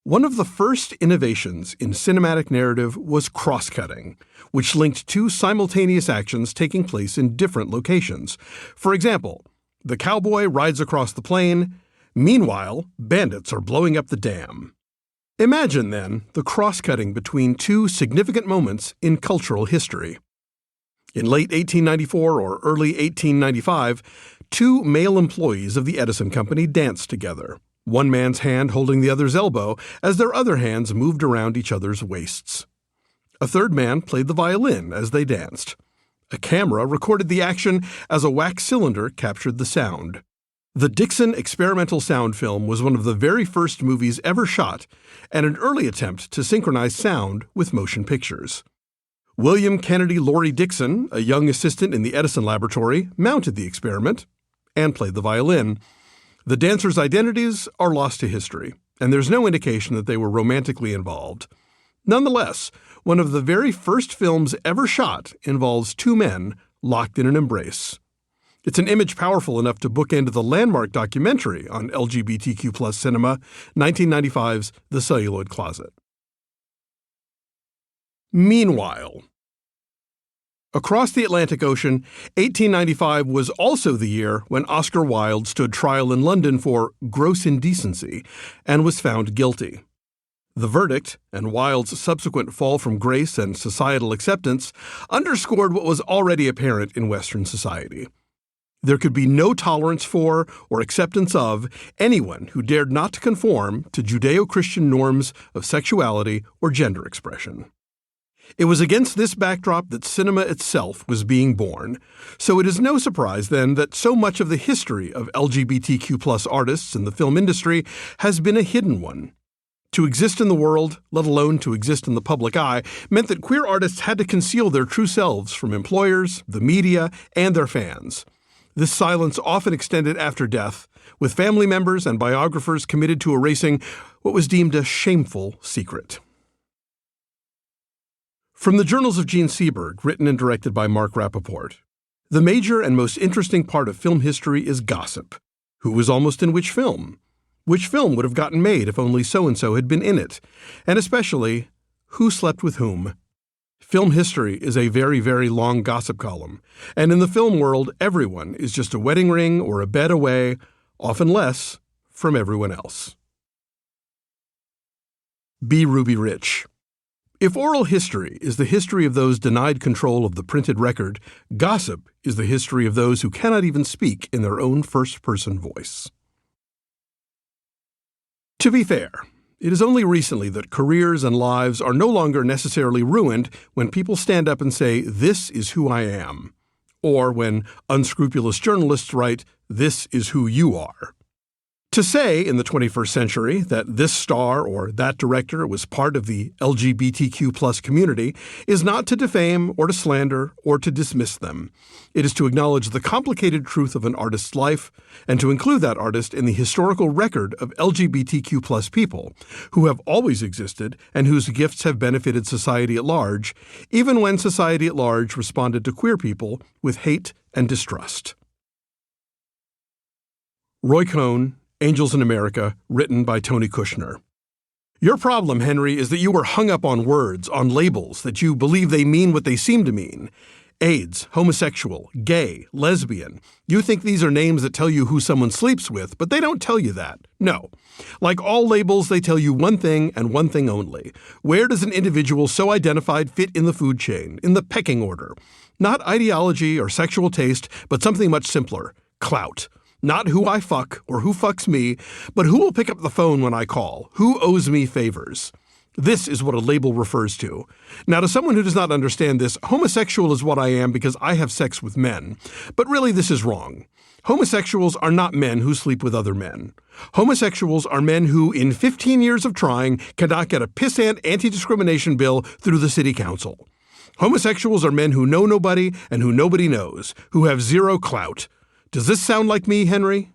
One of the first innovations in cinematic narrative was cross-cutting, which linked two simultaneous actions taking place in different locations. For example, the cowboy rides across the plain. Meanwhile, bandits are blowing up the dam. Imagine, then, the cross-cutting between two significant moments in cultural history. In late 1894 or early 1895, two male employees of the Edison Company danced together, one man's hand holding the other's elbow as their other hands moved around each other's waists. A third man played the violin as they danced. A camera recorded the action as a wax cylinder captured the sound. The Dixon experimental sound film was one of the very first movies ever shot and an early attempt to synchronize sound with motion pictures. William Kennedy Laurie Dixon, a young assistant in the Edison laboratory, mounted the experiment and played the violin. The dancers' identities are lost to history, and there's no indication that they were romantically involved. Nonetheless, one of the very first films ever shot involves two men locked in an embrace. It's an image powerful enough to bookend the landmark documentary on LGBTQ+ cinema, 1995's The Celluloid Closet. Meanwhile, across the Atlantic Ocean, 1895 was also the year when Oscar Wilde stood trial in London for gross indecency and was found guilty. The verdict, and Wilde's subsequent fall from grace and societal acceptance, underscored what was already apparent in Western society. There could be no tolerance for or acceptance of anyone who dared not to conform to Judeo-Christian norms of sexuality or gender expression. It was against this backdrop that cinema itself was being born, so it is no surprise then that so much of the history of LGBTQ+ artists in the film industry has been a hidden one. To exist in the world, let alone to exist in the public eye, meant that queer artists had to conceal their true selves from employers, the media, and their fans. This silence often extended after death, with family members and biographers committed to erasing what was deemed a shameful secret. From the Journals of Gene Seberg, written and directed by Mark Rappaport. The major and most interesting part of film history is gossip. Who was almost in which film? Which film would have gotten made if only so-and-so had been in it? And especially, who slept with whom? Film history is a very, very long gossip column, and in the film world, everyone is just a wedding ring or a bed away, often less, from everyone else. B. Ruby Rich. If oral history is the history of those denied control of the printed record, gossip is the history of those who cannot even speak in their own first-person voice. To be fair, it is only recently that careers and lives are no longer necessarily ruined when people stand up and say, "This is who I am," or when unscrupulous journalists write, "This is who you are." To say in the 21st century that this star or that director was part of the LGBTQ+ community is not to defame or to slander or to dismiss them. It is to acknowledge the complicated truth of an artist's life and to include that artist in the historical record of LGBTQ+ people who have always existed and whose gifts have benefited society at large, even when society at large responded to queer people with hate and distrust. Roy Cohn, Angels in America, written by Tony Kushner. Your problem, Henry, is that you were hung up on words, on labels, that you believe they mean what they seem to mean. AIDS, homosexual, gay, lesbian. You think these are names that tell you who someone sleeps with, but they don't tell you that. No. Like all labels, they tell you one thing and one thing only. Where does an individual so identified fit in the food chain, in the pecking order? Not ideology or sexual taste, but something much simpler. Clout. Not who I fuck or who fucks me, but who will pick up the phone when I call, who owes me favors. This is what a label refers to. Now, to someone who does not understand this, homosexual is what I am because I have sex with men. But really, this is wrong. Homosexuals are not men who sleep with other men. Homosexuals are men who, in 15 years of trying, cannot get a pissant anti-discrimination bill through the city council. Homosexuals are men who know nobody and who nobody knows, who have zero clout. Does this sound like me, Henry?